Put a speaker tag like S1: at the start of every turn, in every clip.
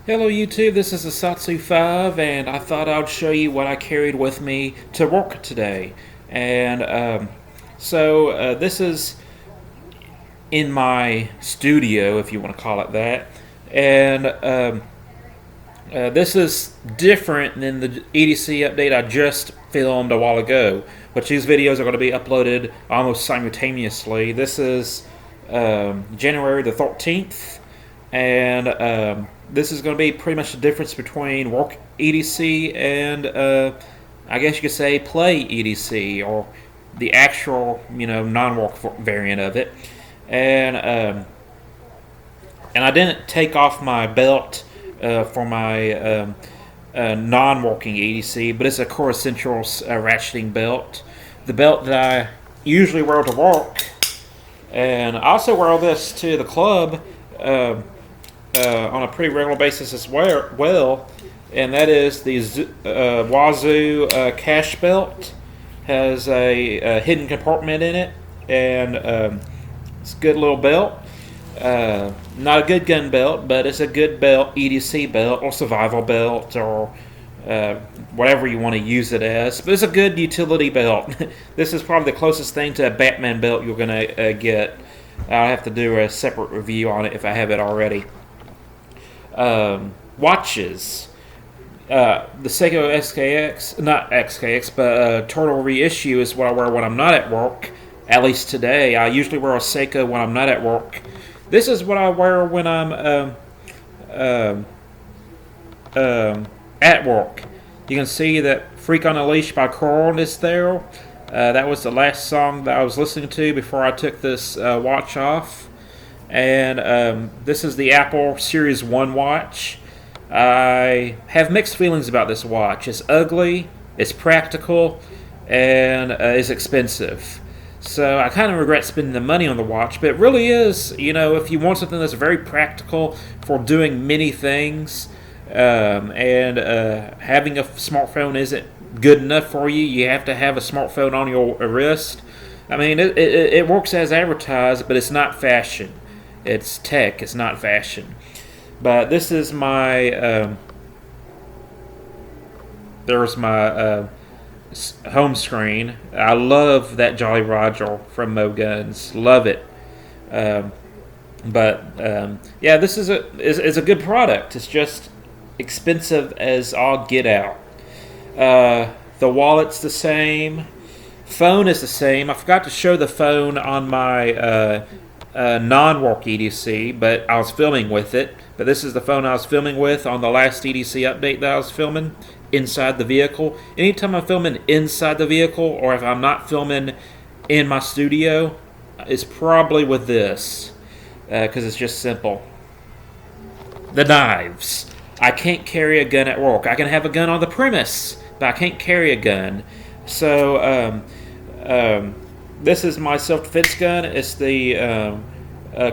S1: Hello YouTube, this is Asatsu 5 and I thought I'd show you what I carried with me to work today. And this is in my studio, if you want to call it that. And this is different than the EDC update I just filmed a while ago, but these videos are going to be uploaded almost simultaneously. This is January the 13th, and this is going to be pretty much the difference between work EDC and I guess you could say play EDC, or the actual non-work variant of it. And and I didn't take off my belt for my non-working EDC, but it's a Core Essentials ratcheting belt. The belt that I usually wear to work, and I also wear this to the club on a pretty regular basis as well. And that is the Wazoo cash belt. Has a hidden compartment in it, and it's a good little belt. Not a good gun belt, but it's a good belt, EDC belt, or survival belt, or whatever you want to use it as. But it's a good utility belt. This is probably the closest thing to a Batman belt you're going to get. I'll have to do a separate review on it if I have it already. Watches. The Seiko SKX, not XKX, but Turtle Reissue is what I wear when I'm not at work. At least today. I usually wear a Seiko when I'm not at work. This is what I wear when I'm at work. You can see that Freak on a Leash by Korn is there. That was the last song that I was listening to before I took this watch off. And this is the Apple Series 1 watch. I have mixed feelings about this watch. It's ugly, it's practical, and it's expensive. So I kind of regret spending the money on the watch, but it really is, if you want something that's very practical for doing many things, and having a smartphone isn't good enough for you. You have to have a smartphone on your wrist. I mean, it works as advertised, but it's not fashion. It's tech, it's not fashion. But this is my, there's my home screen. I love that Jolly Roger from Mo Guns. Love it. Yeah, this is a good product. It's just expensive as all get out. The wallet's the same. Phone is the same. I forgot to show the phone on my non-work EDC, but I was filming with it. But this is the phone I was filming with on the last EDC update that I was filming inside the vehicle. Anytime I'm filming inside the vehicle, or if I'm not filming in my studio, it's probably with this, because it's just simple. The knives. I can't carry a gun at work. I can have a gun on the premise, but I can't carry a gun. So this is my self-defense gun. It's the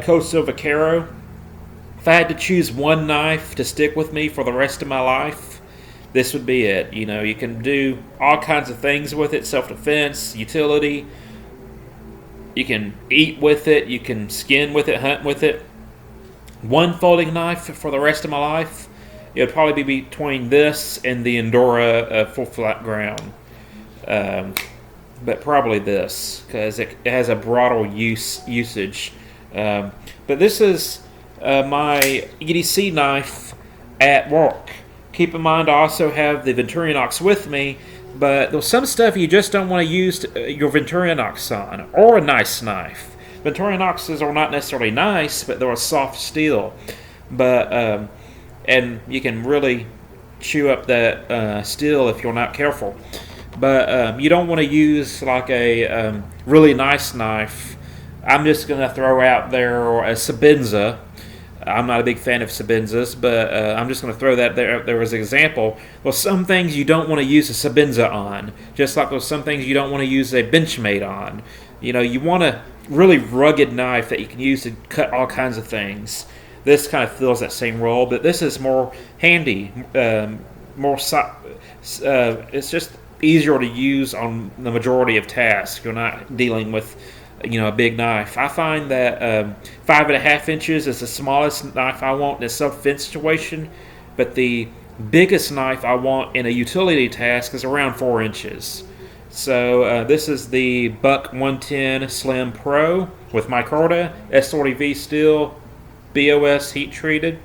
S1: Cold Silver Caro. If I had to choose one knife to stick with me for the rest of my life, this would be it. You can do all kinds of things with it. Self-defense, utility. You can eat with it. You can skin with it, hunt with it. One folding knife for the rest of my life, it would probably be between this and the Endura Full Flat Ground. But probably this, because it has a broader usage. But this is my EDC knife at work. Keep in mind, I also have the Venturinox with me, but there's some stuff you just don't want to use your Venturinox on, or a nice knife. Venturinoxes are not necessarily nice, but they're a soft steel. But and you can really chew up that steel if you're not careful. But you don't want to use like a really nice knife. I'm just going to throw out there a Sebenza. I'm not a big fan of Sebenzas, but I'm just going to throw that there as an example. Well, some things you don't want to use a Sebenza on, just like there's some things you don't want to use a Benchmade on. You want a really rugged knife that you can use to cut all kinds of things. This kind of fills that same role, but this is more handy, it's just easier to use on the majority of tasks. You're not dealing with a big knife. I find that 5.5 inches is the smallest knife I want in a self-defense situation. but the biggest knife I want in a utility task is around 4 inches. So this is the Buck 110 Slim Pro with micarta, S40V steel, BOS heat treated.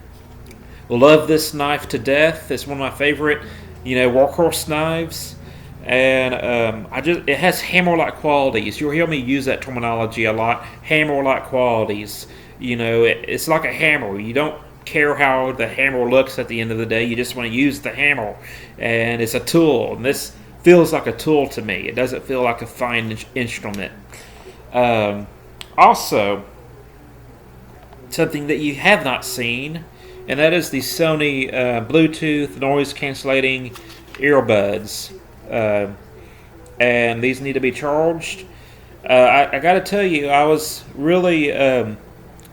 S1: Love this knife to death. It's one of my favorite, workhorse knives. And it has hammer-like qualities. You'll hear me use that terminology a lot. Hammer-like qualities. It's like a hammer. You don't care how the hammer looks at the end of the day. You just want to use the hammer, and it's a tool. And this feels like a tool to me. It doesn't feel like a fine instrument. Also, something that you have not seen, and that is the Sony Bluetooth noise cancellating earbuds. And these need to be charged. I got to tell you, I was really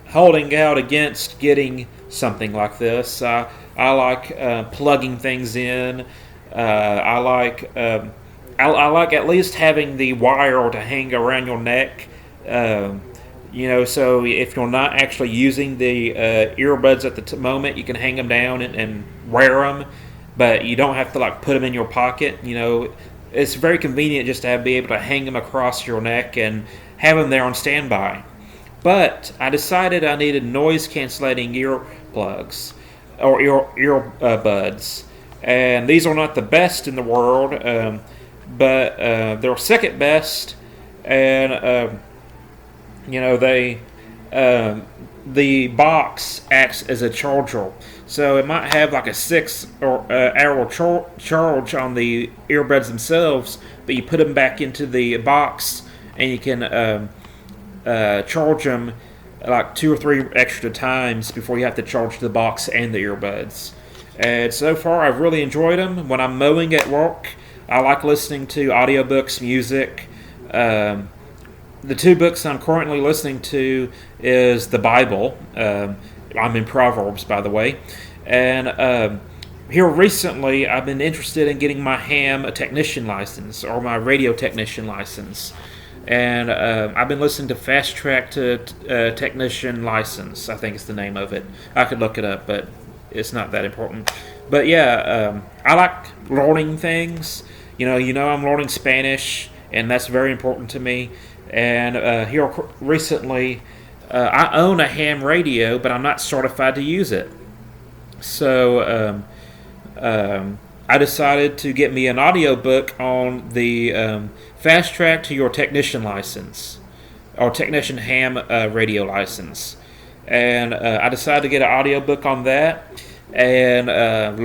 S1: holding out against getting something like this. I like plugging things in. I like at least having the wire to hang around your neck. So if you're not actually using the earbuds at the moment, you can hang them down and wear them. But you don't have to put them in your pocket. It's very convenient just to be able to hang them across your neck and have them there on standby. But I decided I needed noise cancellating earplugs or earbuds, and these are not the best in the world, but they're second best, and the box acts as a charger. So it might have like a 6-hour charge on the earbuds themselves, but you put them back into the box and you can charge them like 2 or 3 extra times before you have to charge the box and the earbuds. And so far I've really enjoyed them. When I'm mowing at work, I like listening to audiobooks, music. The 2 books I'm currently listening to is the Bible. I'm in Proverbs, by the way. And here recently, I've been interested in getting my ham technician license or my radio technician license. And I've been listening to Fast Track to Technician License, I think is the name of it. I could look it up, but it's not that important. But yeah, I like learning things. I'm learning Spanish, and that's very important to me. And here recently, I own a ham radio, but I'm not certified to use it. So I decided to get me an audiobook on the Fast Track to Your Technician License, or Technician Ham radio license. And I decided to get an audiobook on that and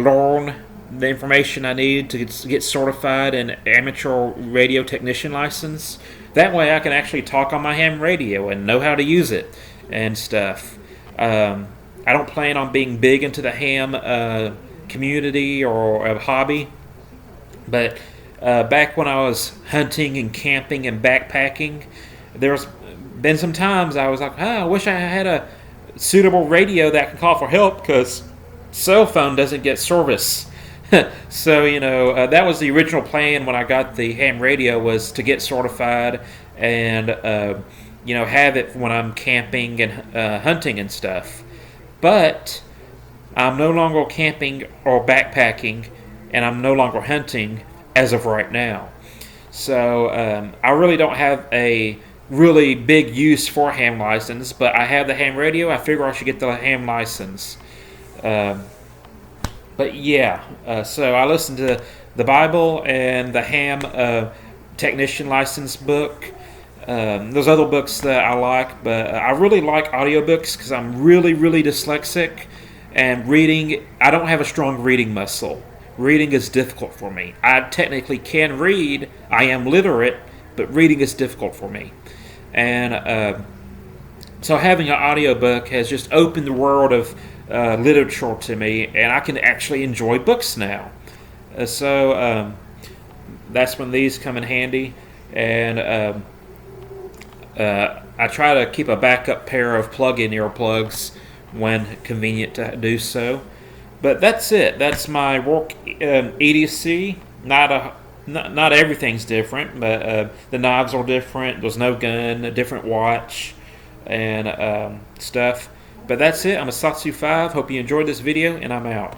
S1: learn the information I need to get certified in amateur radio technician license. That way I can actually talk on my ham radio and know how to use it and stuff. I don't plan on being big into the ham community or a hobby, but back when I was hunting and camping and backpacking, there's been some times I was like, I wish I had a suitable radio that can call for help because cell phone doesn't get service. So, that was the original plan when I got the ham radio, was to get certified and, have it when I'm camping and hunting and stuff. But I'm no longer camping or backpacking, and I'm no longer hunting as of right now. So I really don't have a really big use for a ham license, but I have the ham radio. I figure I should get the ham license. But yeah, so I listened to the Bible and the ham technician license book. There's other books that I like, but I really like audiobooks because I'm really, really dyslexic. And reading, I don't have a strong reading muscle. Reading is difficult for me. I technically can read. I am literate, but reading is difficult for me. And so having an audiobook has just opened the world of literature to me, and I can actually enjoy books now. So that's when these come in handy. And I try to keep a backup pair of plug-in earplugs when convenient to do so. But that's it. That's my work EDC. Not everything's different, but the knobs are different. There's no gun, a different watch, and stuff. But that's it. I'm a Satsu 5. Hope you enjoyed this video, and I'm out.